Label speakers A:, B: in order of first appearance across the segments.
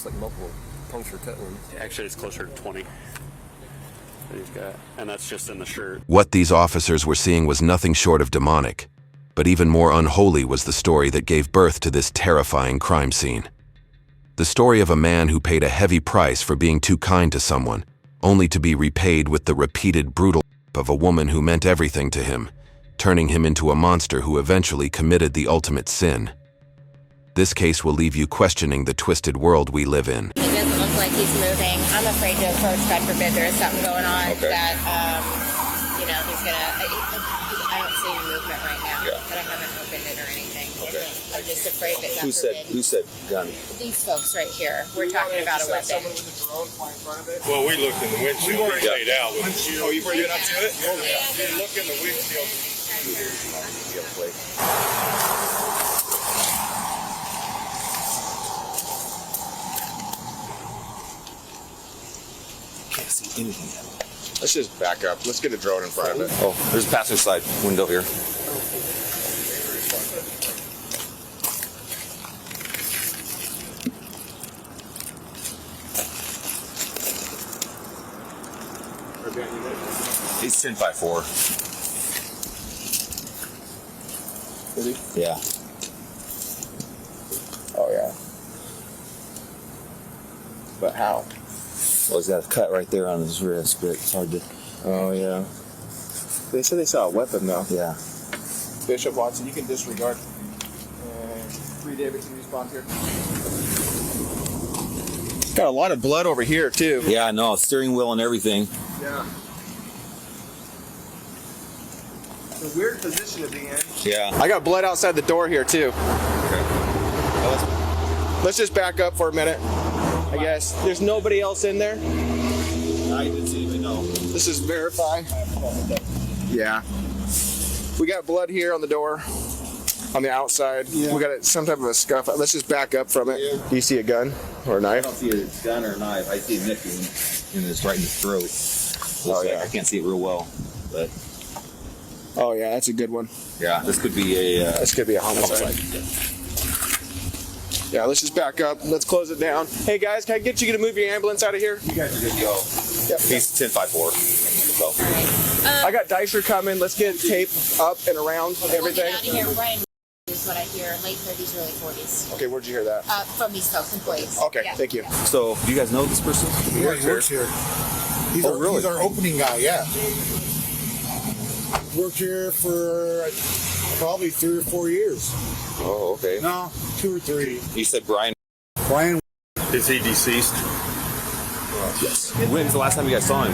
A: looks like multiple puncture cut wounds.
B: Actually, it's closer to 20 that he's got, and that's just in the shirt.
C: What these officers were seeing was nothing short of demonic, but even more unholy was the story that gave birth to this terrifying crime scene. The story of a man who paid a heavy price for being too kind to someone, only to be repaid with the repeated brutal of a woman who meant everything to him, turning him into a monster who eventually committed the ultimate sin. This case will leave you questioning the twisted world we live in.
D: He doesn't look like he's moving. I'm afraid to approach. God forbid there is something going on that, he's gonna. I don't see any movement right now, but I haven't opened it or anything.
E: Okay.
D: I'm just afraid that God
E: Who
D: forbid.
E: said gun?
D: These folks right here. We're talking about a weapon.
F: Well, we looked in the windshield. We laid out.
E: Oh, you bring it up to it?
F: Oh, yeah. You look in the windshield.
E: Can't see anything yet. Let's just back up. Let's get a drone in front of it. Oh, there's a passenger side window here. He's 10-by-4.
A: Is he?
E: Yeah.
A: Oh, yeah. But how?
E: Well, he's got a cut right there on his wrist, but it's hard to.
A: Oh, yeah. They said they saw a weapon, though.
E: Yeah.
A: Bishop Watson, you can disregard. Free Davidson response here. Got a lot of blood over here, too.
E: Yeah, I know. Steering wheel and everything.
A: Yeah. It's a weird position to be in.
E: Yeah.
A: I got blood outside the door here, too.
E: Okay.
A: Let's just back up for a minute, I guess. There's nobody else in there?
E: I didn't see him, no.
A: This is verify. Yeah. We got blood here on the door, on the outside. Yeah. We got some type of a scuff. Let's just back up from it. Yeah. Do you see a gun or a knife?
E: I don't see a gun or a knife. I see a nipping in his right in his throat.
A: Oh, yeah.
E: I can't see it real well, but.
A: Oh, yeah, that's a good one.
E: Yeah, this could be a.
A: This could be a homicide. Yeah, let's just back up. Let's close it down. Hey, guys, can I get you to move your ambulance out of here?
E: You guys are good to go.
A: Yep.
E: He's 10-by-4. So.
A: I got Dicer coming. Let's get tape up and around everything.
D: Out of here. Brian is what I hear. Late 30s, early 40s.
A: Okay, where'd you hear that?
D: From these folks, employees.
A: Okay,
D: Yeah.
A: Thank you.
E: So, do you guys know this person?
G: Yeah, he works here. He's our opening guy, yeah. Worked here for probably 3 or 4 years.
E: Oh, okay.
G: No, 2 or 3.
E: You said Brian.
G: Brian.
F: Is he deceased?
E: Yes. When's the last time you guys saw him?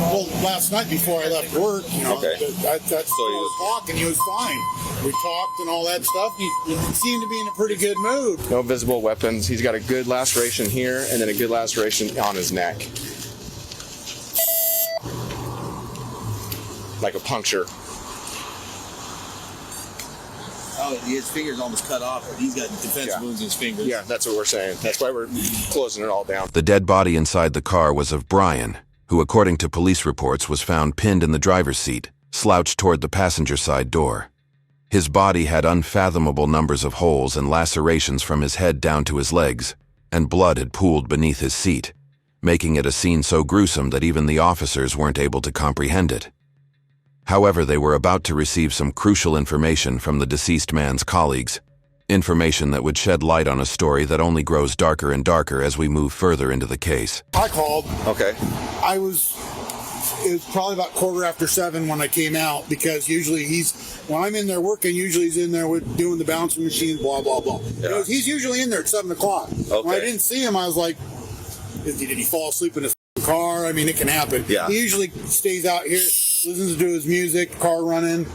G: Well, last night before I left work,
E: Okay.
G: That's so he was talking. He was fine. We talked and all that stuff. He seemed to be in a pretty good mood.
A: No visible weapons. He's got a good laceration here and then a good laceration on his neck. Like a puncture.
E: Oh, his finger's almost cut off, but he's got defense wounds in his fingers.
A: Yeah, that's what we're saying. That's why we're closing it all down.
C: The dead body inside the car was of Brian, who, according to police reports, was found pinned in the driver's seat, slouched toward the passenger side door. His body had unfathomable numbers of holes and lacerations from his head down to his legs, and blood had pooled beneath his seat, making it a scene so gruesome that even the officers weren't able to comprehend it. However, they were about to receive some crucial information from the deceased man's colleagues, information that would shed light on a story that only grows darker and darker as we move further into the case.
G: I called.
E: Okay.
G: It was probably about 7:15 when I came out, because usually when I'm in there working, usually he's in there doing the bouncing machines, blah, blah, blah.
E: Yeah.
G: He's usually in there at 7 o'clock.
E: Okay.
G: When I didn't see him, I was like, did he fall asleep in his car? I mean, it can happen.
E: Yeah.
G: He usually stays out here, listens to his music, car running,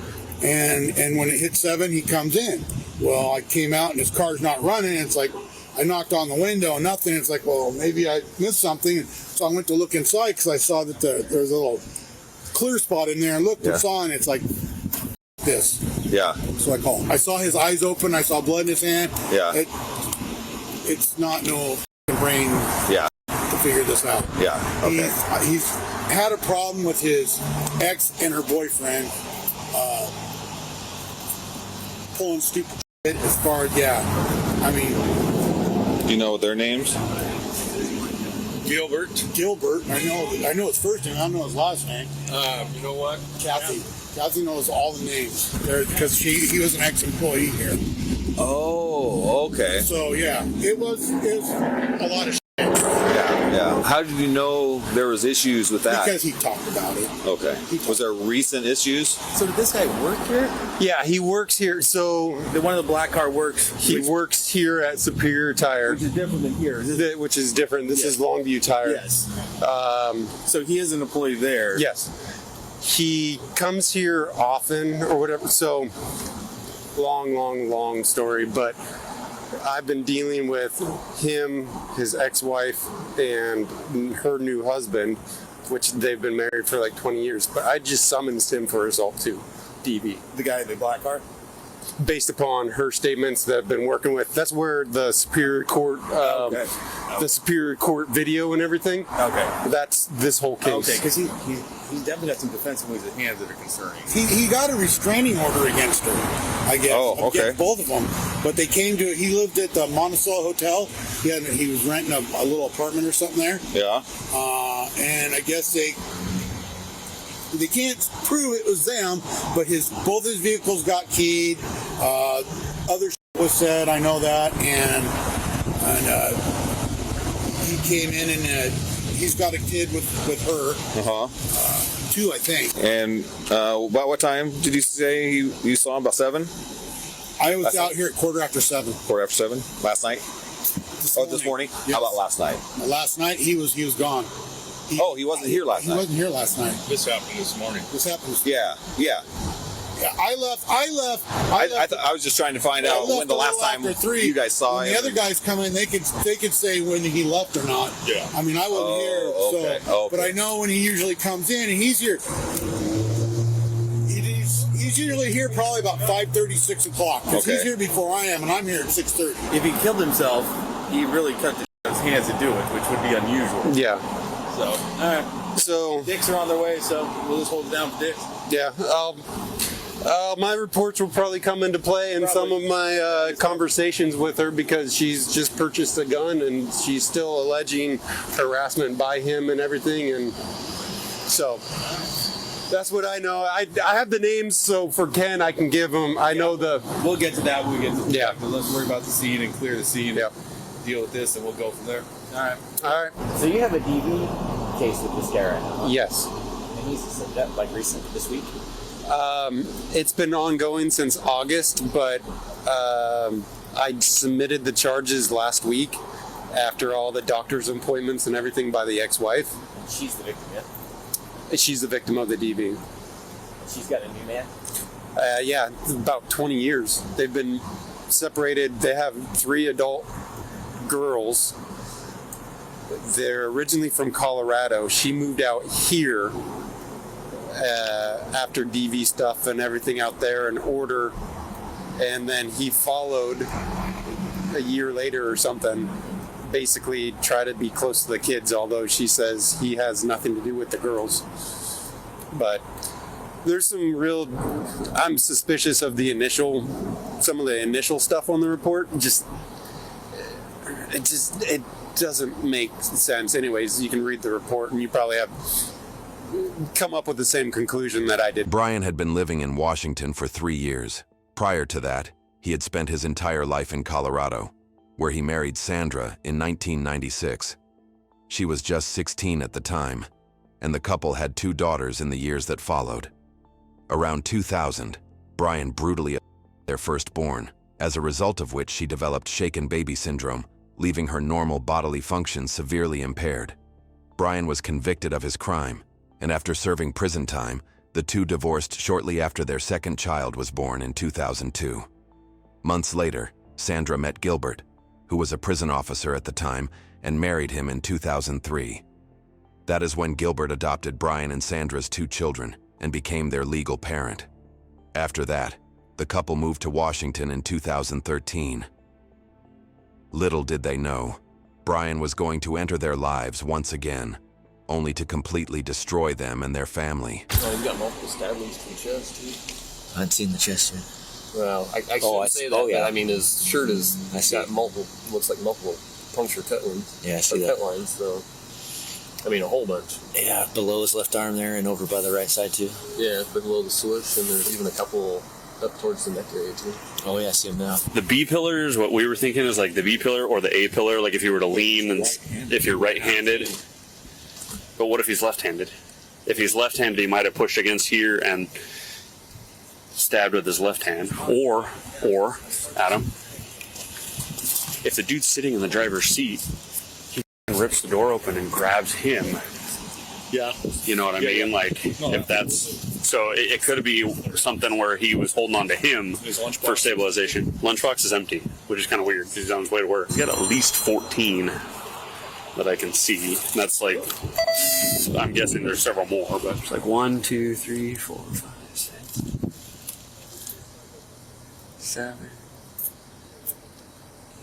G: and when it hits 7, he comes in. Well, I came out and his car's not running. It's like, I knocked on the window and nothing. It's like, well, maybe I missed something. So I went to look inside because I saw that there was a little clear spot in there, and looked and saw, and it's like this.
E: Yeah.
G: So I called. I saw his eyes open. I saw blood in his hand.
E: Yeah.
G: It's not no brain
E: Yeah.
G: to figure this out.
E: Yeah. Okay.
G: He's had a problem with his ex and her boyfriend pulling stupid shit as far as, I mean,
E: Do you know their names?
F: Gilbert.
G: I know his first name. I don't know his last name.
F: You know what?
G: Kathy. Kathy knows all the names because he was an ex-employee here.
E: Oh, okay.
G: So yeah, it was a lot of shit
E: Yeah. How did you know there was issues with that?
G: because he talked about it.
E: Okay. Was there recent issues?
H: So did this guy work here?
I: Yeah, he works here. So
H: The one in the black car works.
I: he works here at Superior Tire,
H: Which is different than here. Is this,
I: which is different. This is Longview Tire.
H: yes. So he is an employee there.
I: Yes. He comes here often or whatever. So long story, but I've been dealing with him, his ex-wife, and her new husband, which they've been married for like 20 years. But I just summoned him for assault too, DV.
H: The guy in the black car?
I: Based upon her statements that I've been working with. That's where the Superior Court,
H: Okay.
I: the Superior Court video and everything.
H: Okay.
I: That's this whole case.
H: Okay, because he's definitely got some defensive moves at hands that are concerning.
G: He got a restraining order against her, I guess.
E: Oh, okay.
G: Against both of them. But they came to, he lived at the Monticello Hotel. He was renting a little apartment or something there.
E: Yeah.
G: And I guess they can't prove it was them, but both his vehicles got keyed. Other was said, I know that, and he came in and he's got a kid with her. Two, I think.
E: And about what time did you say you saw him? About 7?
G: I was out here at 7:15.
E: 7? Last night? This morning?
G: Yes.
E: How about last night?
G: Last night he was gone.
E: He wasn't here last night.
G: He wasn't here last night.
F: This happened this morning.
G: This happened.
E: Yeah.
G: I left.
E: I was just trying to find out when the last time you guys saw
G: when
E: him.
G: the other guys come in, they could say when he left or not.
F: Yeah.
G: I mean, I wasn't here,
E: okay.
G: so but I know when he usually comes in, and he's here. He's usually here probably about 5:30, 6 o'clock. Because he's here before I am, and I'm here at 6:30.
H: If he killed himself, he really cut his hands to do it, which would be unusual.
I: Yeah.
H: So, all right.
I: So
H: Dicks are on their way, so we'll just hold it down for dicks.
I: yeah. My reports will probably come into play in some of my conversations with her because she's just purchased a gun and she's still alleging harassment by him and everything. And so that's what I know. I have the names, so for Ken, I can give him. I know the.
H: We'll get to that when we get to the
I: Yeah.
H: but let's worry about the scene and clear the scene.
I: Yep.
H: Deal with this, and we'll go from there. All right.
I: All right.
J: So you have a DV case with this guy right now?
I: Yes.
J: And he's that like recent this week?
I: It's been ongoing since August, but I submitted the charges last week after all the doctor's appointments and everything by the ex-wife.
J: She's the victim, yeah?
I: She's the victim of the DV.
J: She's got a new man?
I: Yeah, about 20 years. They've been separated. They have 3 adult girls. They're originally from Colorado. She moved out here after DV stuff and everything out there in order, and then he followed a year later or something, basically try to be close to the kids, although she says he has nothing to do with the girls. But there's some real, I'm suspicious of some of the initial stuff on the report. It doesn't make sense. Anyways, you can read the report and you probably have come up with the same conclusion that I did.
C: Brian had been living in Washington for 3 years. Prior to that, he had spent his entire life in Colorado, where he married Sandra in 1996. She was just 16 at the time, and the couple had 2 daughters in the years that followed. Around 2000, Brian brutally assaulted their firstborn, as a result of which she developed shaken baby syndrome, leaving her normal bodily function severely impaired. Brian was convicted of his crime, and after serving prison time, the 2 divorced shortly after their second child was born in 2002. Months later, Sandra met Gilbert, who was a prison officer at the time, and married him in 2003. That is when Gilbert adopted Brian and Sandra's 2 children and became their legal parent. After that, the couple moved to Washington in 2013. Little did they know, Brian was going to enter their lives once again, only to completely destroy them and their family.
J: Oh, he's got multiple stab wounds to the chest, too.
K: I hadn't seen the chest yet.
J: Well, I shouldn't say that, but I mean, his shirt has got multiple, looks like multiple puncture cut ones.
K: Yeah, I see
J: or
K: that.
J: cut lines, so. I mean, a whole bunch.
K: Yeah, below his left arm there and over by the right side too.
J: Yeah, below the swoosh, and there's even a couple up towards the neck area too.
K: Oh yeah, I see him now.
B: The B pillar is what we were thinking is like the B pillar or the A pillar, like if you were to lean and if you're right-handed. But what if he's left-handed? If he's left-handed, he might have pushed against here and stabbed with his left hand. Or, Adam, if the dude's sitting in the driver's seat, he rips the door open and grabs him.
F: Yeah.
B: You know what I mean? Like, if that's... So it could be something where he was holding on to him for stabilization. Lunchbox is empty, which is kind of weird. He's on his way to work. He's got at least 14 that I can see. And that's like... I'm guessing there's several more, but it's like 1, 2, 3, 4, 5, 6, 7,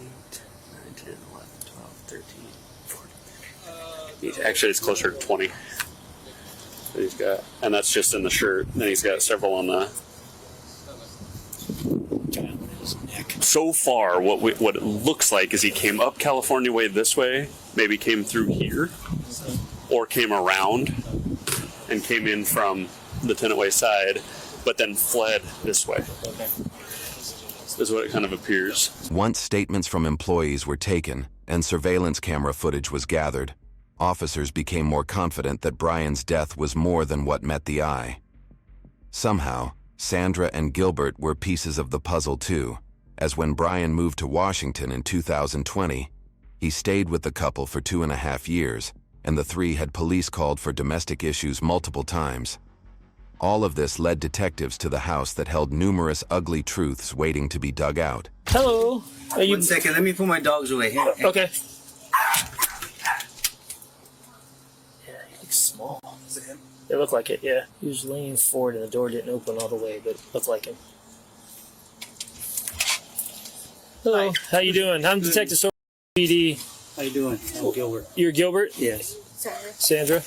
B: 8, 9, 10, 11, 12, 13, 14. Actually, it's closer to 20. That he's got, and that's just in the shirt. Then he's got several on the. So far, what it looks like is he came up California way this way, maybe came through here, or came around and came in from the Tenant Way side, but then fled this way. Okay. Is what it kind of appears.
C: Once statements from employees were taken and surveillance camera footage was gathered, officers became more confident that Brian's death was more than what met the eye. Somehow, Sandra and Gilbert were pieces of the puzzle too, as when Brian moved to Washington in 2020, he stayed with the couple for 2.5 years, and the three had police called for domestic issues multiple times. All of this led detectives to the house that held numerous ugly truths waiting to be dug out.
L: Hello. Are you...
M: 1 second, let me put my dogs away. Here.
L: Okay. Yeah, he looks small.
M: Is it him?
L: It looked like it, yeah. He was leaning forward and the door didn't open all the way, but it looked like him. Hello. Hi. How you doing? I'm Detective Sorrell, PD.
M: How you doing? I'm Gilbert.
L: You're Gilbert?
M: Yes.
L: Sandra.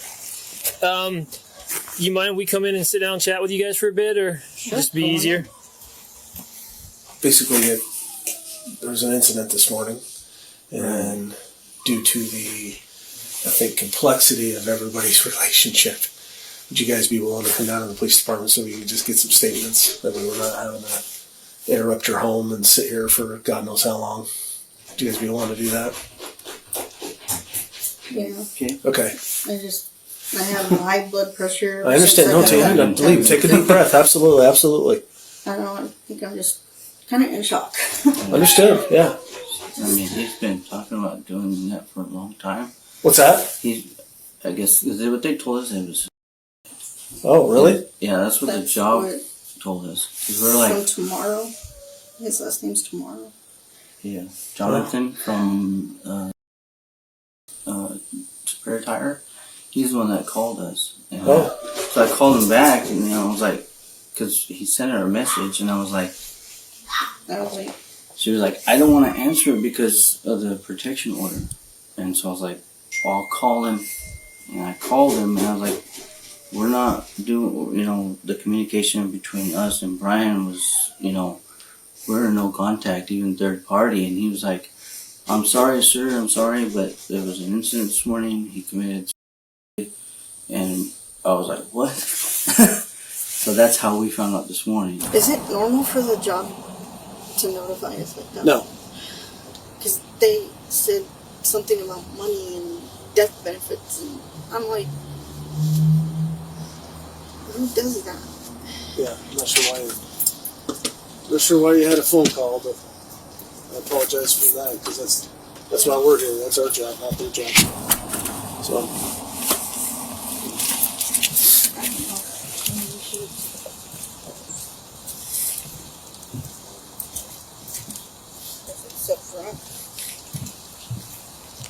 L: You mind we come in and sit down and chat with you guys for a bit, or just be easier?
N: Basically, there was an incident this morning, and due to the, I think, complexity of everybody's relationship, would you guys be willing to come down to the police department so we can just get some statements that we were not having to interrupt your home and sit here for God knows how long? Would you guys be willing to do that?
O: Yeah.
N: Okay.
O: I have high blood pressure.
N: I understand. No, take a deep breath. Absolutely, absolutely.
O: I think I'm just kind of in shock.
N: Understood, yeah.
M: I mean, he's been talking about doing that for a long time.
N: What's that?
M: I guess, is that what they told us? It was.
N: Oh, really?
M: Yeah, that's what the job told us. 'Cause we're like.
O: So tomorrow, his last name's Tomorrow.
M: Yeah, Jonathan from Spare Tire. He's the one that called us. And so I called him back, and I was like, because he sent her a message, and I was like, she was like, I don't want to answer it because of the protection order. And so I was like, well, I'll call him. And I called him, and I was like, we're not doing, the communication between us and Brian was, we're in no contact, even third party. And he was like, I'm sorry, sir, I'm sorry, but there was an incident this morning. He committed suicide. And I was like, what? So that's how we found out this morning.
O: Is it normal for the job to notify us like that?
N: No.
O: Because they said something about money and death benefits, and I'm like, who does that?
N: Yeah, I'm not sure why you had a phone call, but I apologize for that, because that's why we're here. That's our job, not their job. So.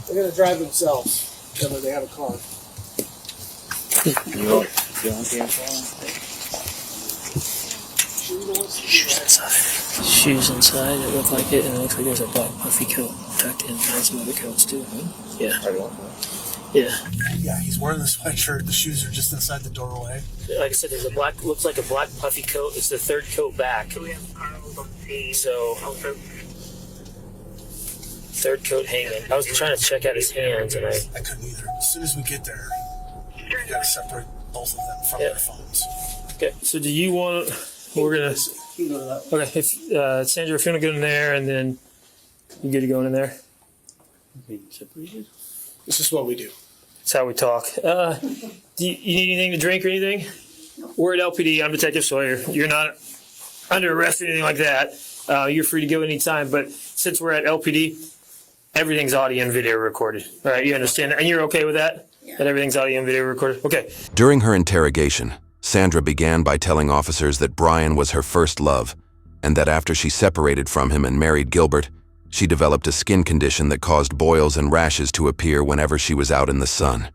N: They're going to drive themselves, whether they have a car.
L: Shoes inside, it looked like it, and it looks like there's a black puffy coat tucked in, and some other coats too. Yeah. Yeah,
N: he's wearing this white shirt. The shoes are just inside the doorway.
L: Like I said, there's looks like a black puffy coat. It's the third coat back. So, third coat hanging. I was trying to check out his hands, and I
N: couldn't either. As soon as we get there, we gotta separate both of them from their phones.
L: Okay, so do you want? We're gonna. Okay, if Sandra, if you want to go in there, and then you good to go in there.
N: Separated. This is what we do.
L: That's how we talk. Do you need anything to drink or anything? We're at LPD. I'm Detective Sawyer. You're not under arrest or anything like that. You're free to go anytime. But since we're at LPD, everything's audio and video recorded. All right, you understand that? And you're okay with that? Yeah. That everything's audio and video recorded? Okay.
C: During her interrogation, Sandra began by telling officers that Brian was her first love, and that after she separated from him and married Gilbert, she developed a skin condition that caused boils and rashes to appear whenever she was out in the sun.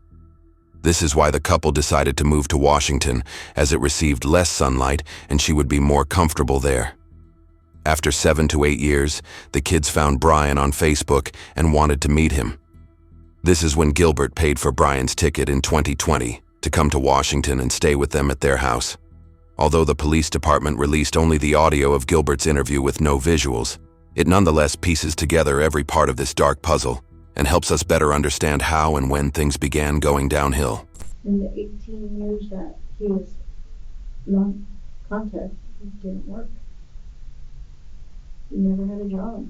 C: This is why the couple decided to move to Washington, as it received less sunlight and she would be more comfortable there. After 7 to 8 years, the kids found Brian on Facebook and wanted to meet him. This is when Gilbert paid for Brian's ticket in 2020 to come to Washington and stay with them at their house. Although the police department released only the audio of Gilbert's interview with no visuals, it nonetheless pieces together every part of this dark puzzle and helps us better understand how and when things began going downhill.
O: In the 18 years that he was non-contact, it didn't work. He never had a job.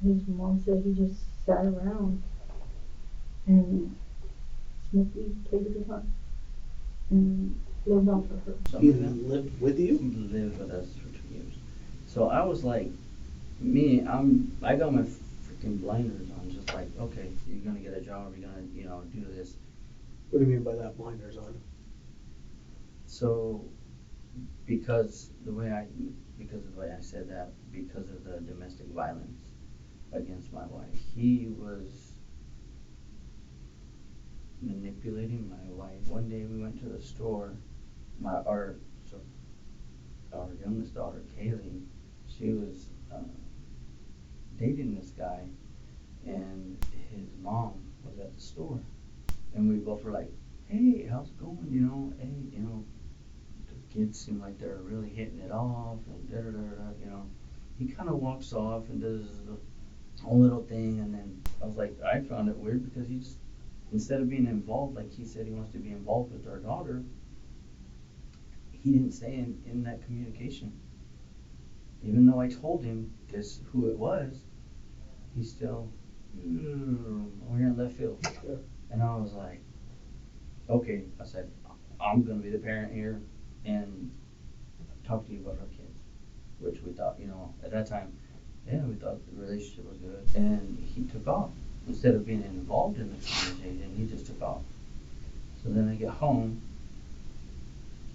O: His mom said he just sat around and smoked weed, played the guitar, and lived on for her.
M: He lived with you? He lived with us for 2 years. So I was like, I got my freaking blinders on, just like, okay, you're gonna get a job, you're gonna, do this.
N: What do you mean by that, blinders on?
M: So, because of the way I said that, because of the domestic violence against my wife, he was manipulating my wife. One day we went to the store, our youngest daughter, Kaylee, she was dating this guy, and his mom was at the store, and we both were like, hey, how's it going, the kids seem like they're really hitting it off, and he kind of walks off and does a whole little thing, and then I was like, I found it weird because he just, instead of being involved, like he said he wants to be involved with our daughter, he didn't say in that communication. Even though I told him guess who it was, he still, we're in left field. Yeah. And I was like, okay, I said, I'm going to be the parent here and talk to you about our kids, which we thought, at that time, we thought the relationship was good. And he took off. Instead of being involved in the conversation, he just took off. So then I get home,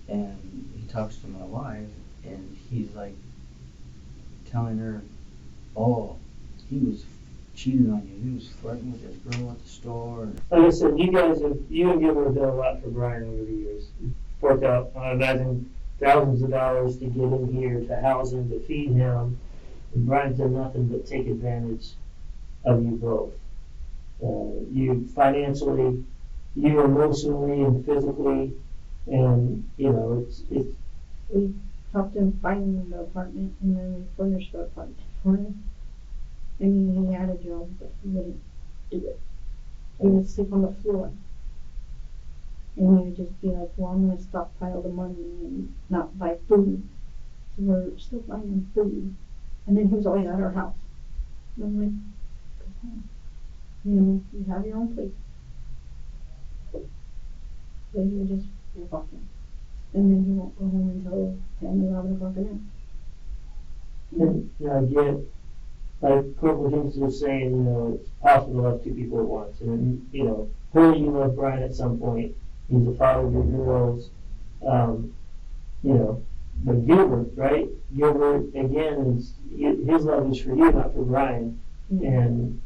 M: and he talks to my wife, and he's like, telling her, oh, he was cheating on you. He was flirting with this girl at the store.
L: Like I said, you and Gilbert have done a lot for Brian over the years. Forked out, I imagine, thousands of dollars to get him here, to house him, to feed him. And Brian's done nothing but take advantage of you both. You financially, you emotionally and physically, and it's.
O: We helped him find the apartment, and then we furnished the apartment for him. I mean, he had a job, but he wouldn't do it. He would sleep on the floor. And he would just be like, well, I'm going to stockpile the money and not buy food. So we're still buying him food. And then he was always at our house. And I'm like, come on. You have your own place. But he would just walk in. And then he won't go home until 10, 11 o'clock at night.
L: And I get, like Corporal James was saying, it's possible to love two people at once. And, clearly you love Brian at some point. He's the father of your girls. But Gilbert, right? Gilbert, again, his love is for you, not for Brian. Mm-hmm. And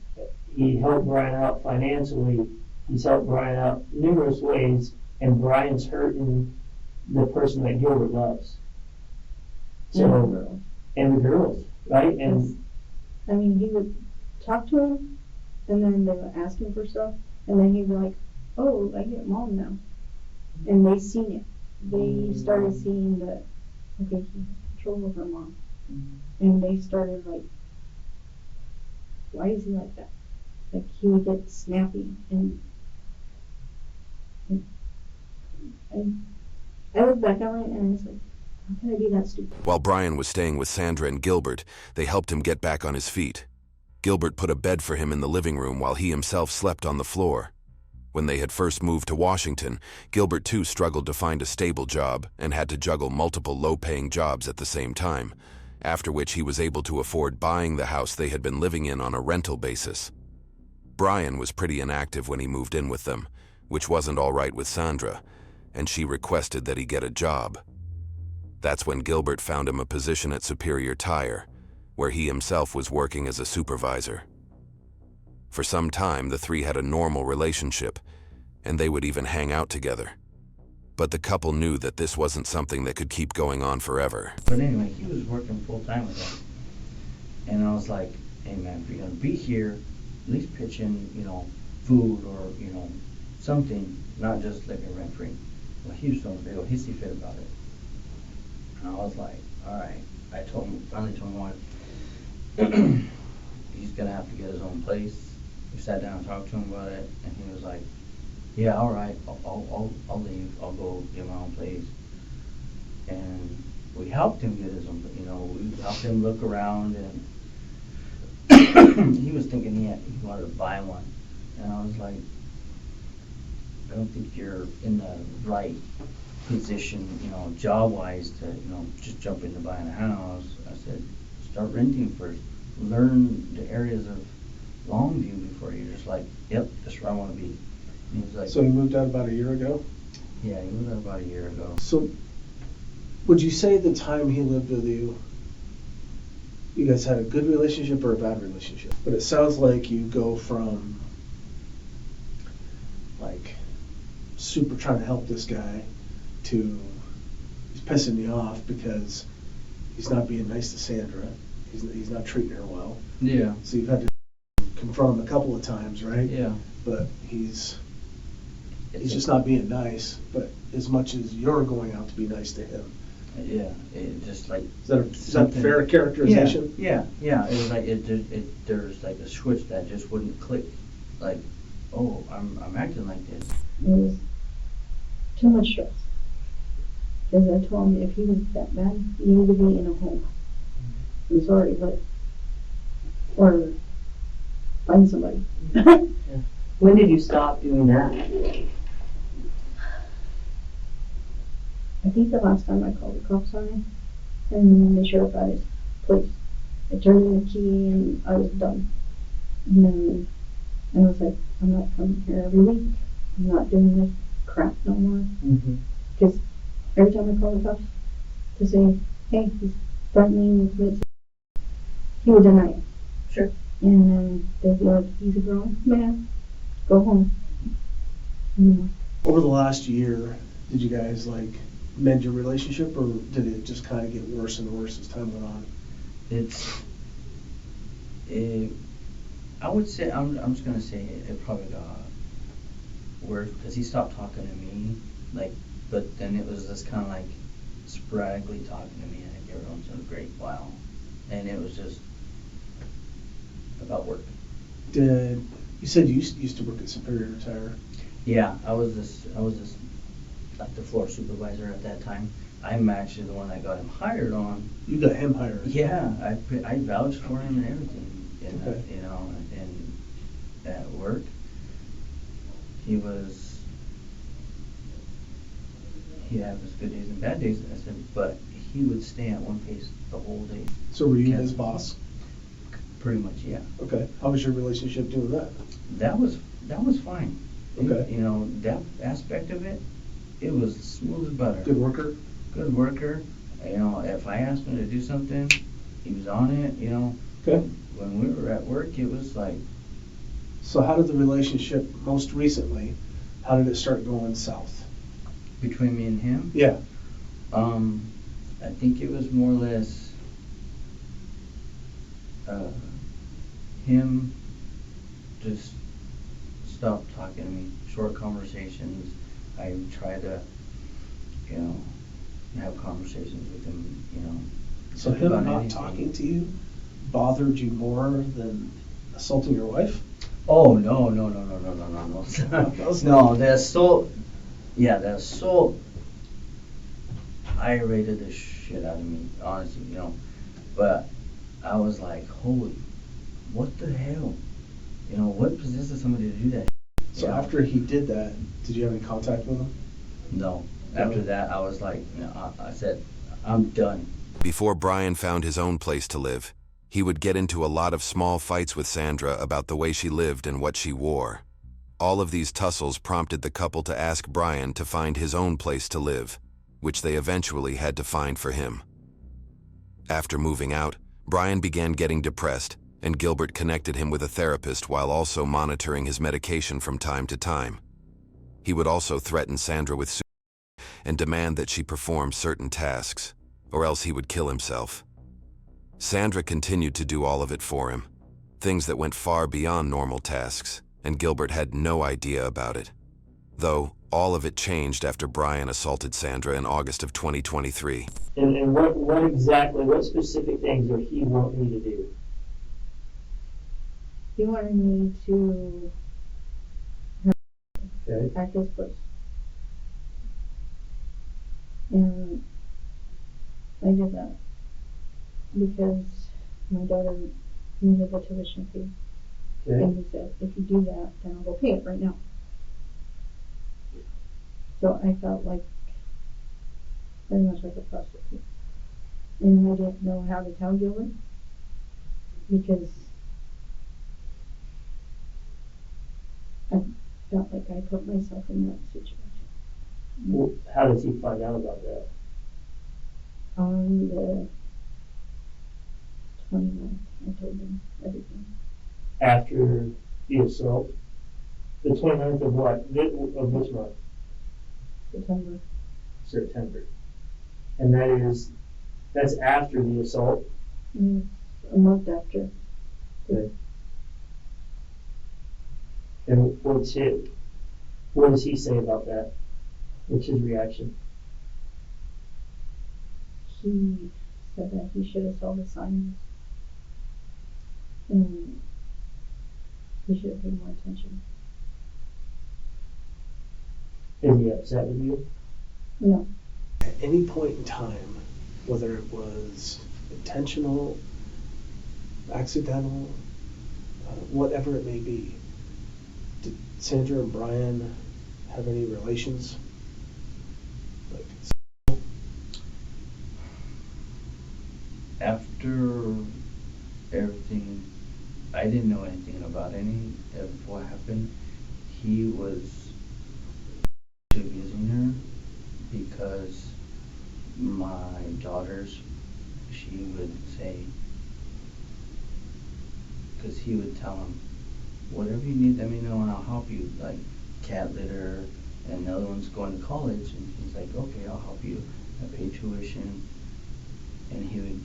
L: he helped Brian out financially. He's helped Brian out numerous ways. And Brian's hurting the person that Gilbert loves. So, and the girls, right? And
O: I mean, he would talk to him, and then they would ask him for stuff, and then he'd be like, oh, I get mom now. And they seen it. They started seeing that, okay, he has control over mom. And they started like, why is he like that? like he would get snappy, and I look back on it and I was like, how could I be that stupid?
C: While Brian was staying with Sandra and Gilbert, they helped him get back on his feet. Gilbert put a bed for him in the living room while he himself slept on the floor. When they had first moved to Washington, Gilbert too struggled to find a stable job and had to juggle multiple low-paying jobs at the same time, after which he was able to afford buying the house they had been living in on a rental basis. Brian was pretty inactive when he moved in with them, which wasn't all right with Sandra, and she requested that he get a job. That's when Gilbert found him a position at Superior Tire, where he himself was working as a supervisor. For some time, the three had a normal relationship, and they would even hang out together. But the couple knew that this wasn't something that could keep going on forever.
M: But anyway, he was working full-time with them. And I was like, hey man, if you're gonna be here, at least pitch in, food or, something, not just living rent-free. Well, he was throwing a big old hissy fit about it. And I was like, all right. I finally told him what, he's gonna have to get his own place. We sat down and talked to him about it, and he was like, yeah, all right, I'll leave, I'll go get my own place. And we helped him get his own, we helped him look around, and he was thinking he wanted to buy one. And I was like, I don't think you're in the right position, job-wise to, just jump into buying a house. I said, start renting first. Learn the areas of Longview before you're just like, yep, that's where I want to be. And he was like,
N: So he moved out about a year ago?
M: yeah, he moved out about a year ago.
N: So would you say the time he lived with you, you guys had a good relationship or a bad relationship? But it sounds like you go from like super trying to help this guy to he's pissing me off because he's not being nice to Sandra. He's not treating her well.
M: Yeah.
N: So you've had to confront him a couple of times, right?
M: Yeah.
N: But he's just not being nice. But as much as you're going out to be nice to him.
M: Yeah, it just like.
N: Is that a fair characterization?
M: Yeah. It was like there's like a switch that just wouldn't click. Like, oh, I'm acting like this.
O: It was too much stress. Because I told him if he was that bad, he needed to be in a home. I'm sorry, but or find somebody.
L: When did you stop doing that?
O: I think the last time I called the cops on him, and they showed up at his place. I turned in the key and I was done. And then I was like, I'm not coming here every week. I'm not doing this crap no more. Because every time I call the cops to say, hey, he's threatening to commit, he would deny it.
L: Sure.
O: And then they'd be like, he's a grown man, go home.
N: Over the last year, did you guys like mend your relationship, or did it just kind of get worse and worse as time went on?
M: I would say, I'm just gonna say it probably got worse because he stopped talking to me, like, but then it was just kind of like sporadically talking to me, like every once in a great while, and it was just about work.
N: You said you used to work at Superior Tire?
M: Yeah, I was this like the floor supervisor at that time. I'm actually the one that got him hired on.
N: You got him hired?
M: Yeah, I vouched for him and everything, and
N: okay.
M: And at work, he had his good days and bad days. I said, but he would stay at one pace the whole day.
N: So were you his boss?
M: Pretty much, yeah.
N: Okay. How was your relationship doing that?
M: That was fine.
N: Okay.
M: That aspect of it, it was smooth as butter.
N: Good worker?
M: Good worker. If I asked him to do something, he was on it,
N: Okay.
M: When we were at work, it was like.
N: So how did the relationship, most recently, how did it start going south?
M: Between me and him?
N: Yeah.
M: I think it was more or less him just stopped talking to me. Short conversations. I try to, have conversations with him,
N: So him not talking to you bothered you more than assaulting your wife?
P: Oh, no. No, the assault, yeah, the assault irritated the shit out of me, honestly, but I was like, holy, what the hell? What possesses somebody to do that?
N: So after he did that, did you have any contact with him?
P: No. After that, I was like, I said, I'm done.
C: Before Brian found his own place to live, he would get into a lot of small fights with Sandra about the way she lived and what she wore. All of these tussles prompted the couple to ask Brian to find his own place to live, which they eventually had to find for him. After moving out, Brian began getting depressed, and Gilbert connected him with a therapist while also monitoring his medication from time to time. He would also threaten Sandra with suicide and demand that she perform certain tasks, or else he would kill himself. Sandra continued to do all of it for him, things that went far beyond normal tasks, and Gilbert had no idea about it. Though, all of it changed after Brian assaulted Sandra in August of 2023.
L: And what specific things did he want me to do?
O: He wanted me to at his place. And I did that because my daughter needed the tuition fee.
L: Okay.
O: And he said, if you do that, then I'll go pay it right now. So I felt like very much like a prostitute. And I didn't know how to tell Gilbert because I felt like I put myself in that situation.
L: Well, how does he find out about that?
O: On the 29th, I told him everything.
L: After the assault? The 29th of what? Of which month? September. And that's after the assault?
O: Yes, a month after.
L: Okay. And what does he say about that? What's his reaction?
O: He said that he should have saw the signs and he should have paid more attention.
L: Is he upset with you?
O: No.
N: At any point in time, whether it was intentional, accidental, whatever it may be, did Sandra and Brian have any relations?
P: After everything, I didn't know anything about any of what happened. He was abusing her because my daughters, she would say, because he would tell him, whatever you need, let me know and I'll help you, like cat litter, and the other one's going to college, and he's like, okay, I'll help you, I pay tuition, and he would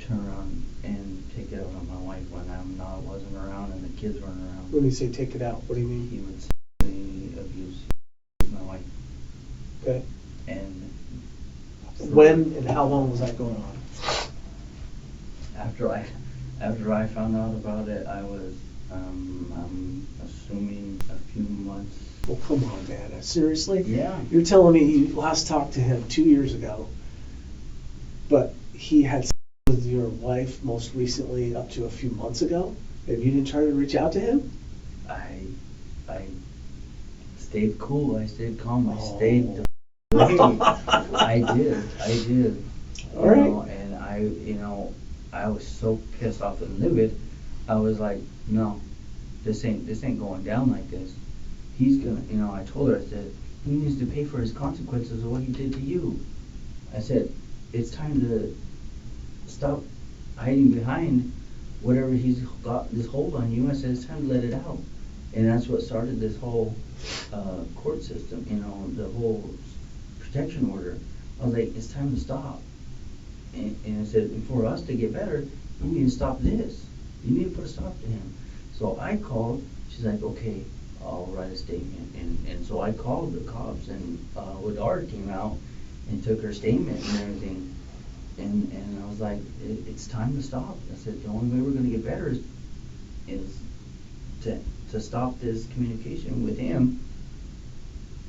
P: turn around and take it out on my wife when I wasn't around and the kids weren't around.
N: When you say take it out, what do you mean?
P: He would sexually abuse my wife.
N: Okay.
P: And
N: when and how long was that going on?
P: After I found out about it, I was I'm assuming a few months.
N: Well, come on, man. Seriously?
P: Yeah.
N: You're telling me you last talked to him 2 years ago, but he had sex with your wife most recently up to a few months ago, and you didn't try to reach out to him?
P: I stayed cool. I stayed calm. I stayed the way. I did.
N: All right.
P: And I was so pissed off and livid. I was like, no, this ain't going down like this. He's gonna, I told her, I said, he needs to pay for his consequences of what he did to you. I said, it's time to stop hiding behind whatever he's got this hold on you. I said, it's time to let it out. And that's what started this whole court system, the whole protection order. I was like, it's time to stop. And I said, for us to get better, you need to stop this. You need to put a stop to him. So I called. She's like, okay, I'll write a statement. And so I called the cops, and Woodard came out and took her statement and everything. And I was like, it's time to stop. I said, the only way we're going to get better is to to stop this communication with him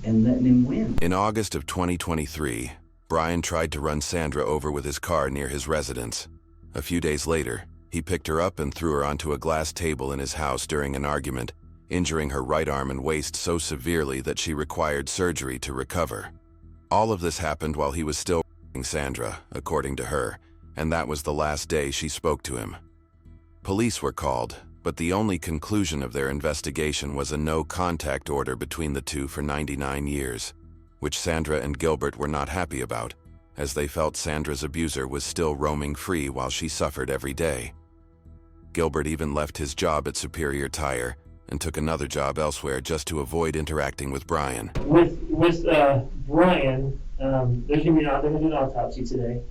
P: and letting him win.
C: In August of 2023, Brian tried to run Sandra over with his car near his residence. A few days later, he picked her up and threw her onto a glass table in his house during an argument, injuring her right arm and waist so severely that she required surgery to recover. All of this happened while he was still f***ing Sandra, according to her, and that was the last day she spoke to him. Police were called, but the only conclusion of their investigation was a no-contact order between the two for 99 years, which Sandra and Gilbert were not happy about, as they felt Sandra's abuser was still roaming free while she suffered every day. Gilbert even left his job at Superior Tire and took another job elsewhere just to avoid interacting with Brian.
L: With Brian, there's gonna be an autopsy today.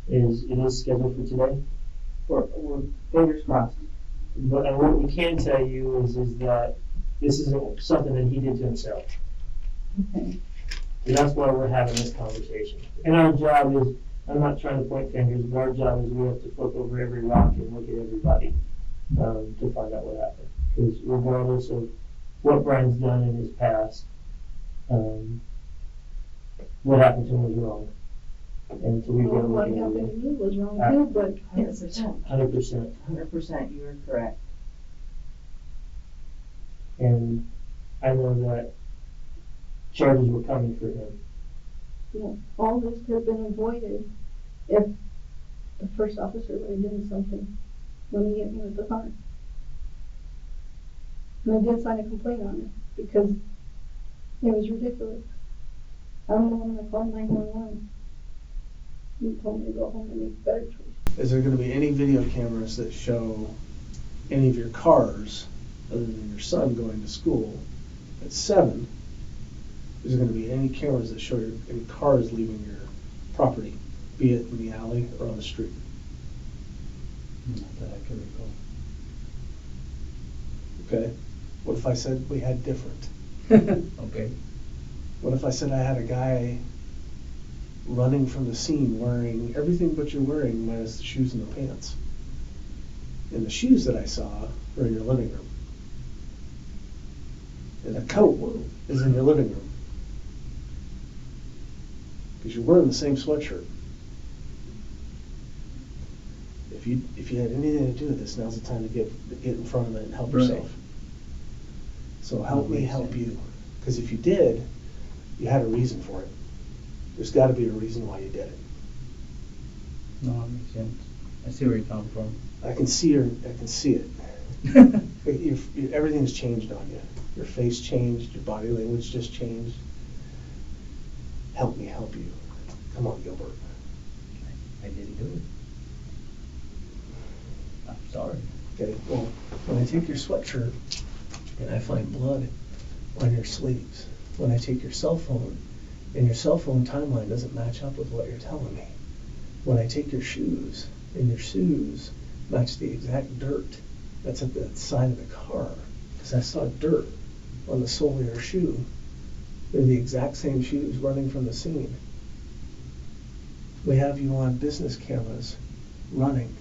L: It is scheduled for today. We're fingers crossed. But what we can tell you is that this isn't something that he did to himself.
O: Okay.
L: And that's why we're having this conversation. And our job is, I'm not trying to point fingers, but our job is we have to flip over every rock and look at everybody to find out what happened. Because regardless of what Brian's done in his past, what happened to him was wrong. And so we
O: Well, what happened to me was wrong too, but
L: 100%.
Q: 100%, you are correct.
L: And I know that charges were coming for him.
O: you know, all this could have been avoided if the first officer would have done something when he hit me with the car. And I did sign a complaint on it because it was ridiculous. I'm the one that called 911. You told me to go home and make better choices.
N: Is there going to be any video cameras that show any of your cars, other than your son going to school at 7? Is there going to be any cameras that show any cars leaving your property, be it in the alley or on the street?
P: Not that I can recall.
N: Okay. What if I said we had different?
P: Okay.
N: What if I said I had a guy running from the scene wearing everything but you're wearing minus the shoes and the pants? And the shoes that I saw are in your living room. And the coat is in your living room. Because you're wearing the same sweatshirt. If you had anything to do with this, now's the time to get in front of it and help yourself. So help me help you. Because if you did, you had a reason for it. There's got to be a reason why you did it.
P: No, that makes sense. I see where you come from.
N: I can see it. Everything's changed on you. Your face changed. Your body language just changed. Help me help you. Come on, Gilbert.
P: I didn't do it. I'm sorry.
N: Okay, well, when I take your sweatshirt and I find blood on your sleeves, when I take your cell phone and your cell phone timeline doesn't match up with what you're telling me, when I take your shoes and your shoes match the exact dirt that's at the side of the car, because I saw dirt on the sole of your shoe, they're the exact same shoes running from the scene. We have you on business cameras running,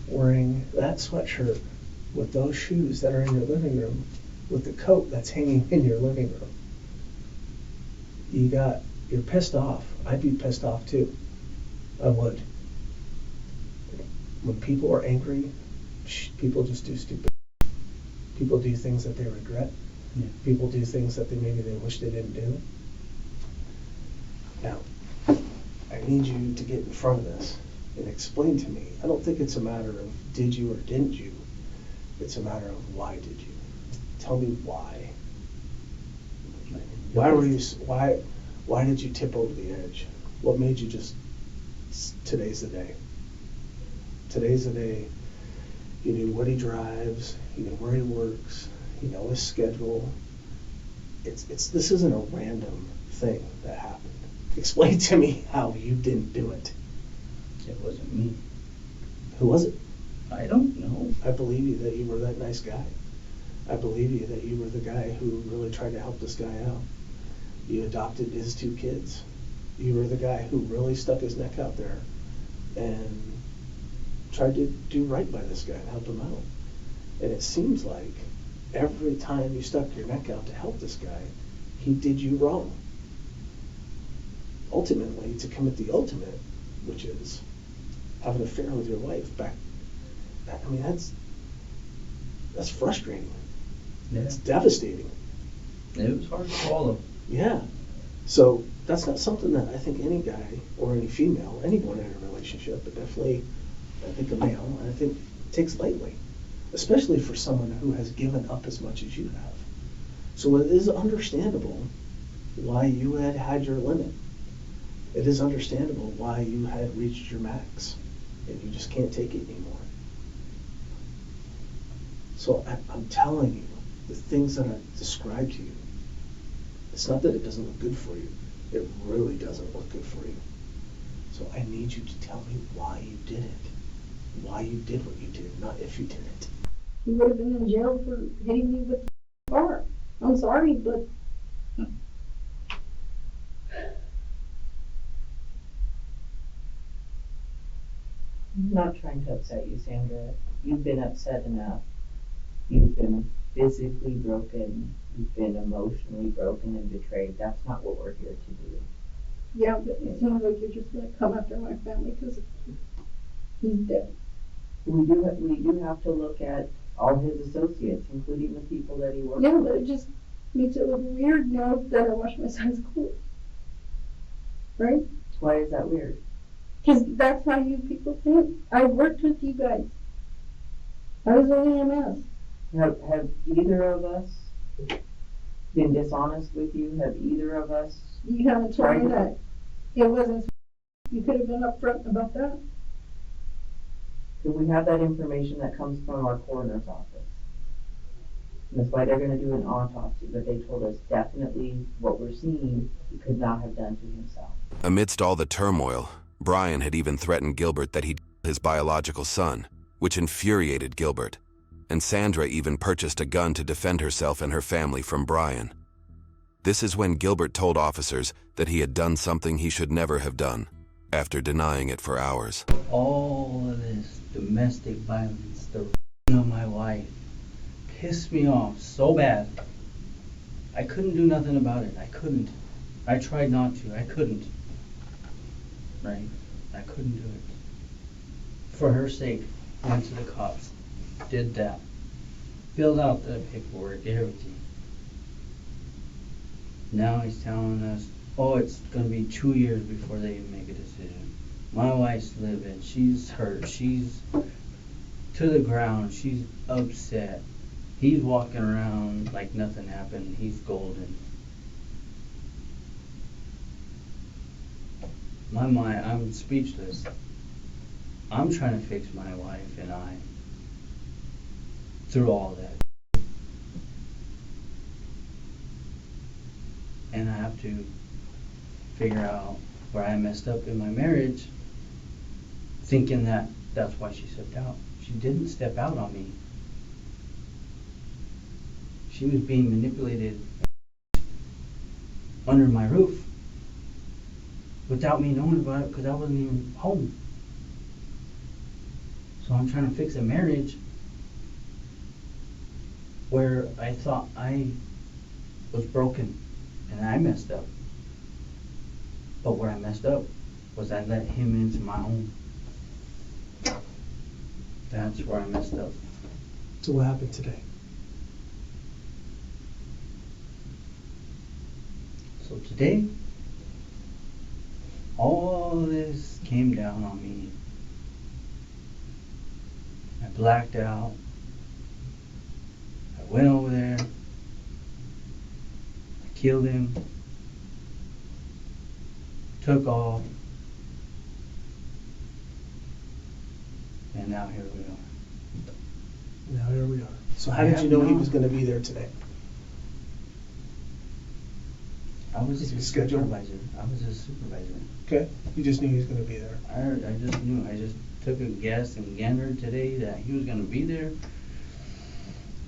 N: wearing that sweatshirt with those shoes that are in your living room, with the coat that's hanging in your living room. You're pissed off. I'd be pissed off too. I would. When people are angry, people just do stupid. People do things that they regret.
P: Yeah.
N: People do things that maybe they wish they didn't do. Now, I need you to get in front of this and explain to me. I don't think it's a matter of did you or didn't you. It's a matter of why did you. Tell me why. Why did you tip over the edge? What made you just, today's the day. Today's the day. You knew what he drives, you know where he works, you know his schedule. This isn't a random thing that happened. Explain to me how you didn't do it.
P: It wasn't me.
N: Who was it?
P: I don't know.
N: I believe you that you were that nice guy. I believe you that you were the guy who really tried to help this guy out. You adopted his 2 kids. You were the guy who really stuck his neck out there and tried to do right by this guy and help him out. And it seems like every time you stuck your neck out to help this guy, he did you wrong. Ultimately, to commit the ultimate, which is have an affair with your wife back, I mean, that's frustrating.
P: Yeah.
N: It's devastating.
P: It was hard to swallow.
N: Yeah. So that's not something that I think any guy or any female, anyone in a relationship, but definitely I think a male, I think takes lightly, especially for someone who has given up as much as you have. So it is understandable why you had your limit. It is understandable why you had reached your max and you just can't take it anymore. So I'm telling you, the things that I described to you, it's not that it doesn't look good for you. It really doesn't look good for you. So I need you to tell me why you did it. Why you did what you did, not if you did it.
O: You would have been in jail for hitting me with the car. I'm sorry, but
Q: I'm not trying to upset you, Sandra. You've been upset enough. You've been physically broken. You've been emotionally broken and betrayed. That's not what we're here to do.
O: yeah, but it seems like you're just gonna come after my family because he's dead.
Q: We do have to look at all his associates, including the people that he worked
O: Yeah,
Q: with.
O: but it just makes it look weird now that I wash my son's clothes. Right?
Q: Why is that weird?
O: Because that's how you people think. I worked with you guys. I was only a mess.
Q: Have either of us been dishonest with you? Have either of us?
O: You haven't told me that it wasn't. You could have been upfront about that.
Q: Do we have that information that comes from our coroner's office? And that's why they're going to do an autopsy, but they told us definitely what we're seeing he could not have done to himself.
C: Amidst all the turmoil, Brian had even threatened Gilbert that he'd kill his biological son, which infuriated Gilbert. And Sandra even purchased a gun to defend herself and her family from Brian. This is when Gilbert told officers that he had done something he should never have done, after denying it for hours.
P: All of this domestic violence, the of my wife, pissed me off so bad. I couldn't do nothing about it. I couldn't. I tried not to. I couldn't. Right? I couldn't do it. For her sake, went to the cops. Did that. Filled out the paperwork, everything. Now he's telling us, oh, it's going to be 2 years before they even make a decision. My wife's living. She's hurt. She's to the ground. She's upset. He's walking around like nothing happened. He's golden. My mind, I'm speechless. I'm trying to fix my wife and I through all that. And I have to figure out where I messed up in my marriage, thinking that that's why she stepped out. She didn't step out on me. She was being manipulated under my roof without me knowing about it because I wasn't even home. So I'm trying to fix a marriage where I thought I was broken and I messed up. But where I messed up was I let him into my home. That's where I messed up.
N: So what happened today?
P: So today, all this came down on me. I blacked out. I went over there. I killed him. Took off. And now here we are.
N: Now here we are. So how did you know he was going to be there today?
P: I was
N: Is he
P: a
N: scheduled?
P: supervisor. I was a supervisor.
N: Okay. You just knew he was going to be there.
P: I just knew. I just took a guess and gander today that he was going to be there.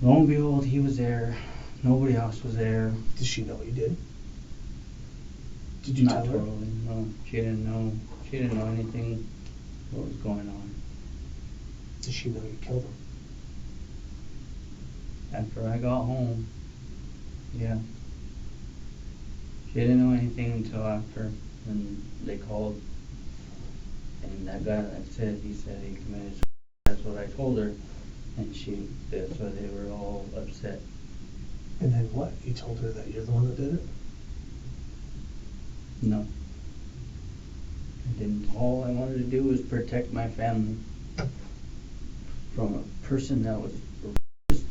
P: Lo and behold, he was there. Nobody else was there.
N: Did she know you did? Did you tell her?
P: Totally. No, she didn't know. She didn't know anything what was going on.
N: Did she know you killed him?
P: After I got home, yeah. She didn't know anything until after, when they called. And that guy that said, he said he committed suicide. That's what I told her. And that's why they were all upset.
N: And then what? You told her that you're the one that did it?
P: No. I didn't. All I wanted to do was protect my family from a person that was a racist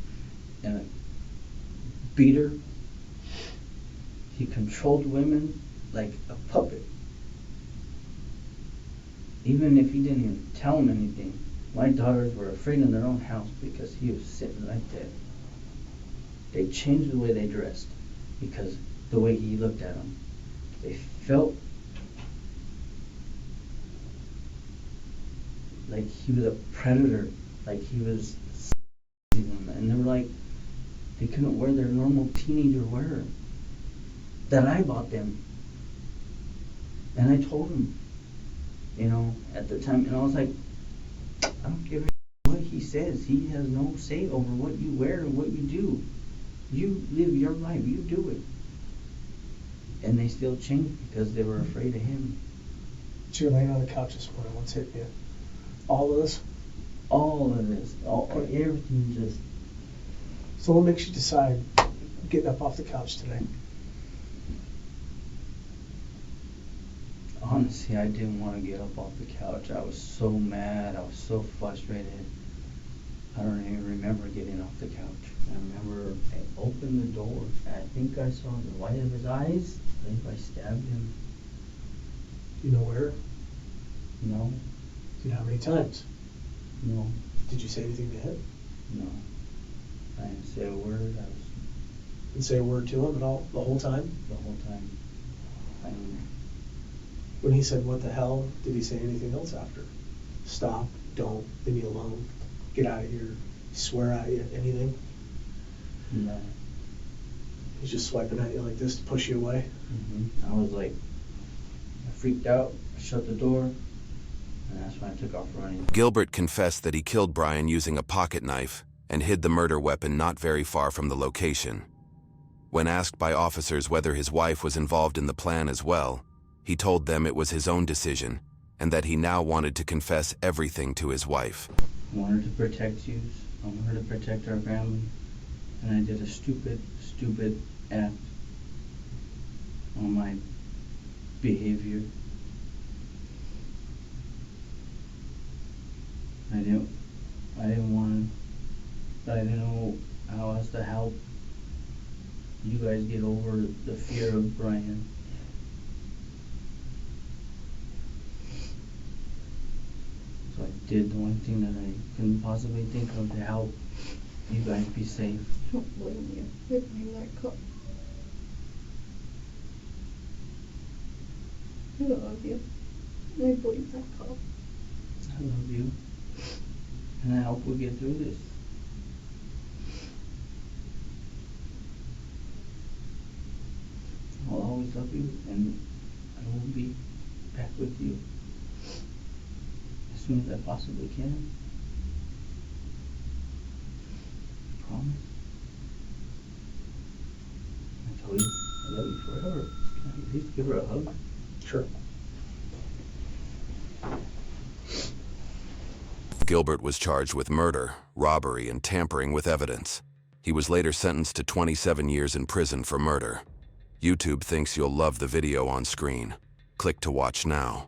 P: and a beater. He controlled women like a puppet. Even if he didn't even tell them anything, my daughters were afraid in their own house because he was sitting right there. They changed the way they dressed because the way he looked at them. They felt like he was a predator, like he was them. And they were like, they couldn't wear their normal teenager wear that I bought them. And I told him, you know, at the time, and I was like, I don't give a what he says. He has no say over what you wear and what you do. You live your life. You do it. And they still changed because they were afraid of him.
N: So you're laying on the couch this morning. What's hitting you? All of this?
P: All of this. Everything just...
N: So what makes you decide getting up off the couch today?
P: Honestly, I didn't want to get up off the couch. I was so mad. I was so frustrated. I don't even remember getting off the couch. I remember I opened the door. And I think I saw the white of his eyes. I think I stabbed him.
N: You know where?
P: No.
N: Do you know how many times?
P: No.
N: Did you say anything to him?
P: No. I didn't say a word.
N: Didn't say a word to him at all the whole time?
P: The whole time.
N: When he said, what the hell, did he say anything else after? Stop, don't, leave me alone, get out of here, swear at you, anything?
P: No.
N: He's just swiping at you like this to push you away?
P: I was like, I freaked out, I shut the door, and that's when I took off running.
C: Gilbert confessed that he killed Brian using a pocket knife and hid the murder weapon not very far from the location. When asked by officers whether his wife was involved in the plan as well, he told them it was his own decision and that he now wanted to confess everything to his wife.
P: I wanted to protect you. I wanted to protect our family. And I did a stupid act on my behavior. I didn't know how else to help you guys get over the fear of Brian. So I did the one thing that I couldn't possibly think of to help you guys be safe.
O: I don't blame you. I blame that cop. I love you. I blame that cop.
P: I love you. And I hope we get through this. I'll always love you, and I will be back with you as soon as I possibly can. I promise. I told you I love you forever. Can I at least give her a hug?
N: Sure.
C: Gilbert was charged with murder, robbery, and tampering with evidence. He was later sentenced to 27 years in prison for murder. YouTube thinks you'll love the video on screen. Click to watch now.